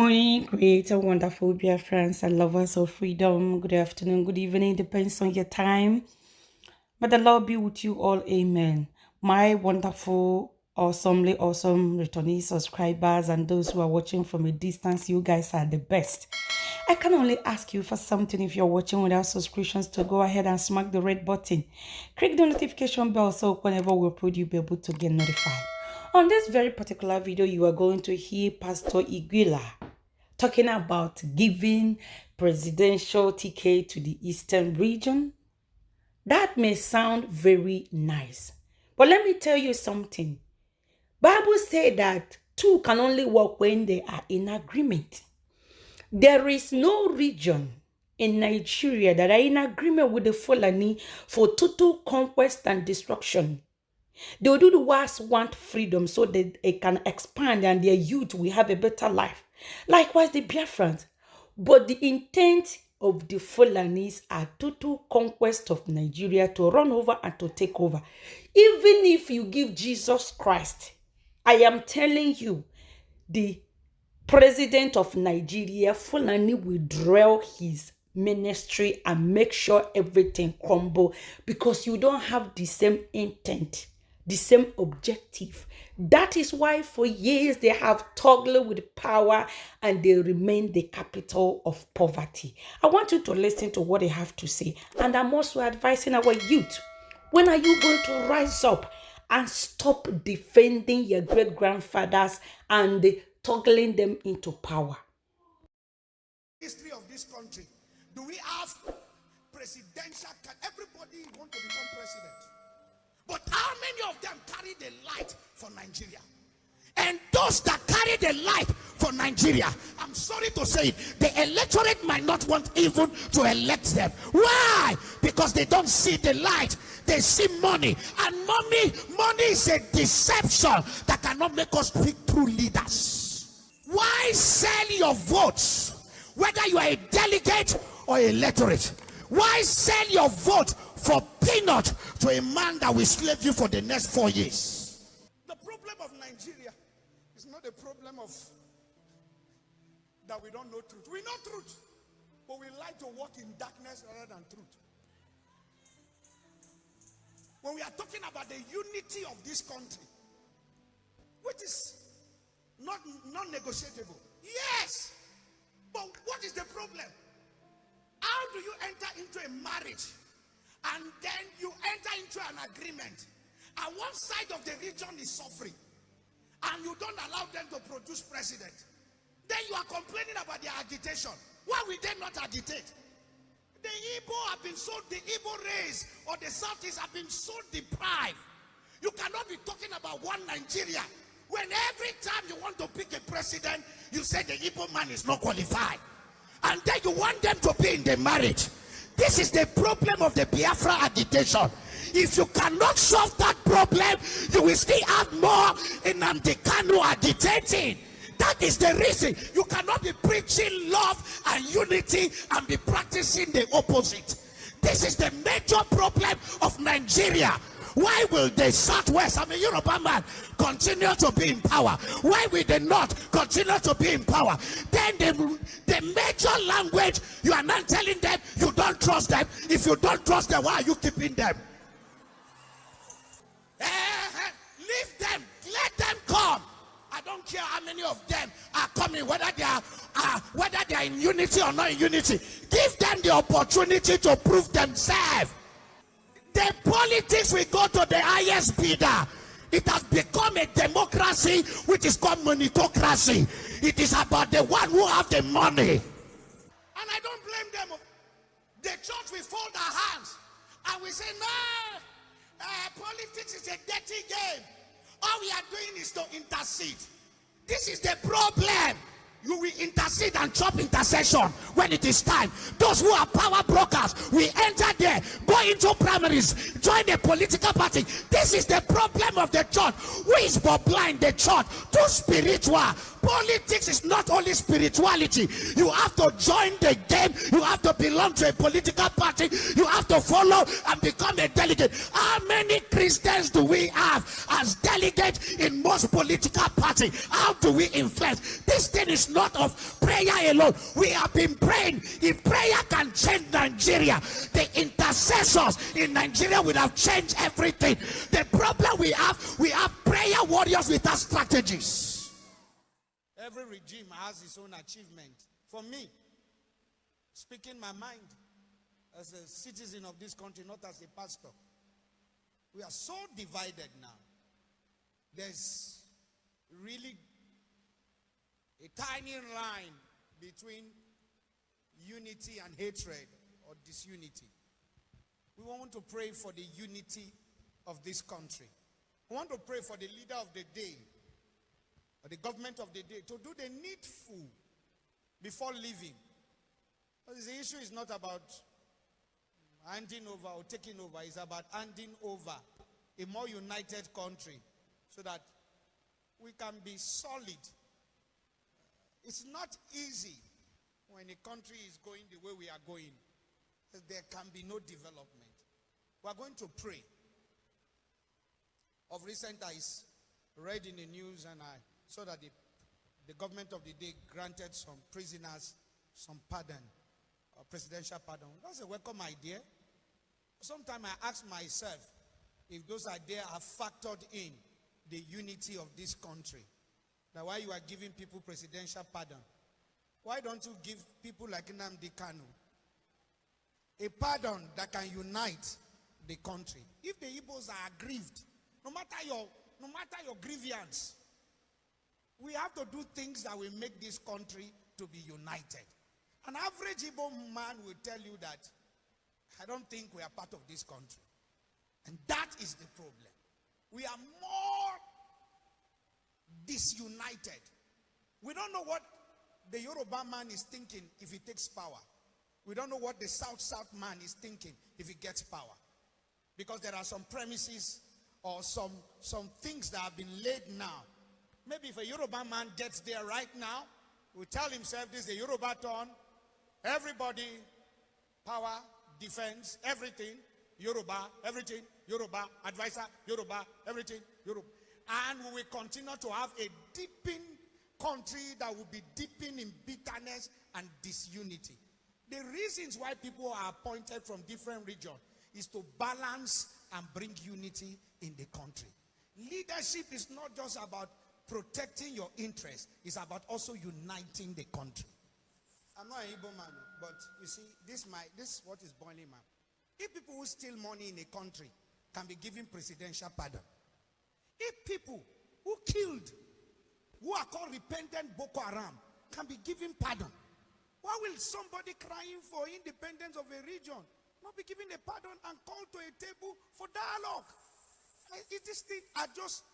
morning, creator, wonderful Biafrans and lovers of freedom. Good afternoon, good evening, depends on your time. May the Lord be with you all. Amen. My wonderful, awesomely awesome returning subscribers and those who are watching from a distance, you guys are the best. I can only ask you for something if you're watching without subscriptions to go ahead and smack the red button. Click the notification bell so whenever we upload, you'll be able to get notified. On this very particular video, you are going to hear Pastor Iguila talking about giving presidential ticket to the Eastern region. That may sound very nice, but let me tell you something. Bible says that two can only work when they are in agreement. There is no region in Nigeria that are in agreement with the Fulani for total conquest and destruction. They will do the worst, want freedom so that they can expand and their youth will have a better life. Likewise, the Biafrans. But the intent of the Fulanis are total conquest of Nigeria, to run over and to take over. Even if you give Jesus Christ, I am telling you, the president of Nigeria, Fulani, will drill his ministry and make sure everything crumble because you don't have the same intent, the same objective. That is why for years they have toggled with power and they remain the capital of poverty. I want you to listen to what they have to say. And I'm also advising our youth, when are you going to rise up and stop defending your great-grandfathers and toggling them into power? History of this country. Do we have presidential? Can everybody want to become president? But how many of them carry the light for Nigeria? And those that carry the light for Nigeria, I'm sorry to say it, the electorate might not want even to elect them. Why? Because they don't see the light. They see money. And money is a deception that cannot make us pick true leaders. Why sell your votes, whether you are a delegate or a electorate? Why sell your vote for peanut to a man that will slave you for the next 4 years? The problem of Nigeria is not a problem of that we don't know truth. We know truth, but we like to walk in darkness rather than truth. When we are talking about the unity of this country, which is not negotiable, yes, but what is the problem? How do you enter into a marriage and then you enter into an agreement and one side of the region is suffering and you don't allow them to produce president? Then you are complaining about their agitation. Why will they not agitate? The Igbo have been so, the Igbo race or the Southeast have been so deprived. You cannot be talking about one Nigeria when every time you want to pick a president, you say the Igbo man is not qualified. And then you want them to be in the marriage. This is the problem of the Biafra agitation. If you cannot solve that problem, you will still have more Nnamdi Kanu agitating. That is the reason you cannot be preaching love and unity and be practicing the opposite. This is the major problem of Nigeria. Why will the Southwest, I mean Yoruba man, continue to be in power? Why will the North continue to be in power? Then the major language, you are not telling them you don't trust them. If you don't trust them, why are you keeping them? Leave them, let them come. I don't care how many of them are coming, whether they are in unity or not in unity. Give them the opportunity to prove themselves. The politics will go to the highest bidder. It has become a democracy which is called meritocracy. It is about the one who have the money. And I don't blame them. The church will fold our hands and we say, no, politics is a dirty game. All we are doing is to intercede. This is the problem. You will intercede and chop intercession when it is time. Those who are power brokers, we enter there, go into primaries, join a political party. This is the problem of the church. Who is but blind? The church. Too spiritual. Politics is not only spirituality. You have to join the game. You have to belong to a political party. You have to follow and become a delegate. How many Christians do we have as delegates in most political parties? How do we influence? This thing is not of prayer alone. We have been praying. If prayer can change Nigeria, the intercessors in Nigeria would have changed everything. The problem we have prayer warriors without strategies. Every regime has its own achievement. For me, speaking my mind as a citizen of this country, not as a pastor, we are so divided now. There's really a tiny line between unity and hatred or disunity. We want to pray for the unity of this country. We want to pray for the leader of the day, or the government of the day, to do the needful before leaving. Because the issue is not about handing over or taking over. It's about handing over a more united country so that we can be solid. It's not easy when a country is going the way we are going. There can be no development. We are going to pray. Of recent, I read in the news and I saw that the government of the day granted some prisoners some pardon, presidential pardon. That's a welcome idea. Sometimes I ask myself if those ideas are factored in the unity of this country. Now, why you are giving people presidential pardon? Why don't you give people like Nnamdi Kanu a pardon that can unite the country? If the Igbos are aggrieved, no matter your grievance, we have to do things that will make this country to be united. An average Igbo man will tell you that, I don't think we are part of this country. And that is the problem. We are more disunited. We don't know what the Yoruba man is thinking if he takes power. We don't know what the South man is thinking if he gets power. Because there are some premises or some things that have been laid now. Maybe if a Yoruba man gets there right now, will tell himself this is the Yoruba turn. Everybody, power, defense, everything, Yoruba, everything, Yoruba, advisor, Yoruba, everything, Yoruba. And we will continue to have a deepening country that will be deepening in bitterness and disunity. The reasons why people are appointed from different regions is to balance and bring unity in the country. Leadership is not just about protecting your interests, it's about also uniting the country. I'm not an Igbo man, but you see, this is what is boiling man. If people who steal money in a country can be given presidential pardon, if people who killed, who are called repentant Boko Haram, can be given pardon, why will somebody crying for independence of a region not be given a pardon and called to a table for dialogue? This thing, I just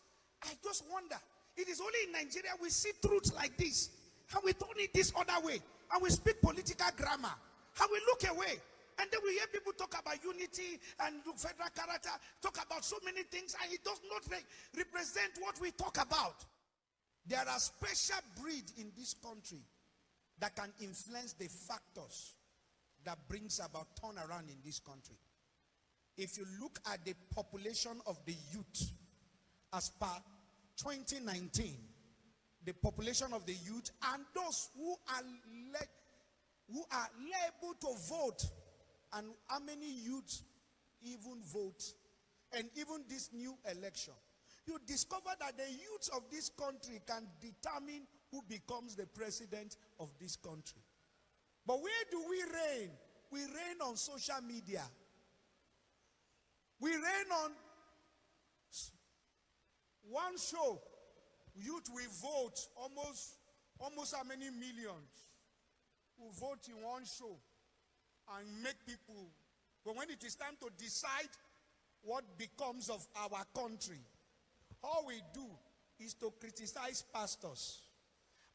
wonder. It is only in Nigeria we see truths like this, and we turn it this other way, and we speak political grammar, and we look away. And then we hear people talk about unity and federal character, talk about so many things, and it does not represent what we talk about. There are special breeds in this country that can influence the factors that brings about turnaround in this country. If you look at the population of the youth as per 2019, the population of the youth and those who are able to vote, and how many youths even vote, and even this new election, you discover that the youths of this country can determine who becomes the president of this country. But where do we reign? We reign on social media. We reign on one show. Youth will vote almost how many millions will vote in one show and make people. But when it is time to decide what becomes of our country, all we do is to criticize pastors.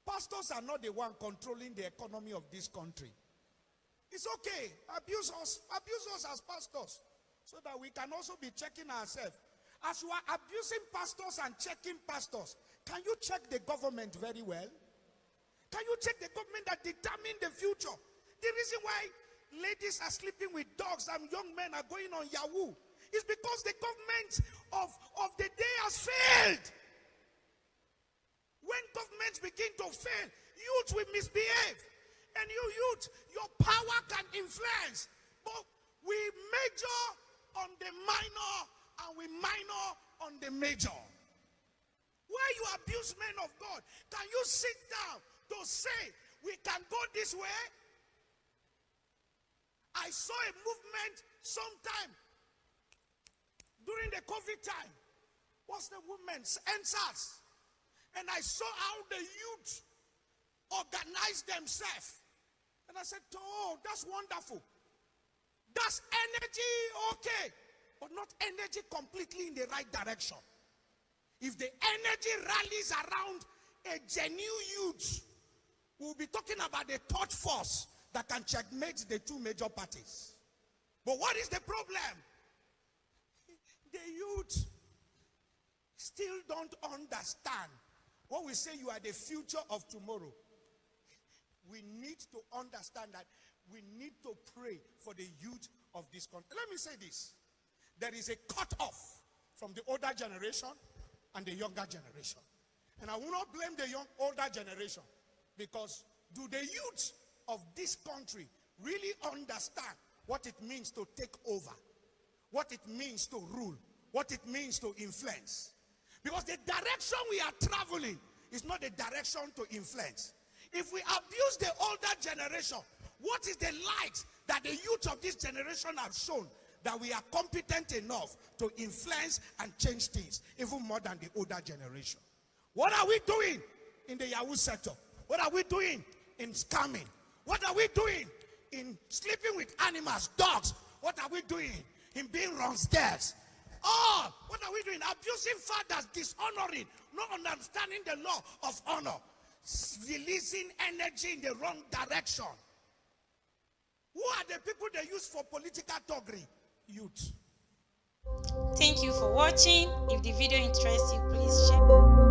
Pastors are not the one controlling the economy of this country. It's okay. Abuse us as pastors, so that we can also be checking ourselves. As you are abusing pastors and checking pastors, can you check the government very well? Can you check the government that determine the future? The reason why ladies are sleeping with dogs and young men are going on Yahoo is because the government of the day has failed. When governments begin to fail, youth will misbehave. And you youth, your power can influence. But we major on the minor and we minor on the major. Why you abuse men of God? Can you sit down to say we can go this way? I saw a movement sometime during the COVID time. What's the women's NSAS? And I saw how the youth organized themselves. And I said, oh, that's wonderful. That's energy, okay. But not energy completely in the right direction. If the energy rallies around a genuine youth, we'll be talking about the third force that can checkmate the two major parties. But what is the problem? The youth still don't understand. When we say you are the future of tomorrow, we need to understand that we need to pray for the youth of this country. Let me say this. There is a cut-off from the older generation and the younger generation. And I will not blame the older generation, because do the youth of this country really understand what it means to take over, what it means to rule, what it means to influence? Because the direction we are traveling is not the direction to influence. If we abuse the older generation, what is the light that the youth of this generation have shown that we are competent enough to influence and change things, even more than the older generation? What are we doing in the Yahoo sector? What are we doing in scamming? What are we doing in sleeping with animals, dogs? What are we doing in being downstairs? Oh, what are we doing? Abusing fathers, dishonoring, not understanding the law of honor, releasing energy in the wrong direction. Who are the people they use for political thuggery? Youth. Thank you for watching. If the video interests you, please share.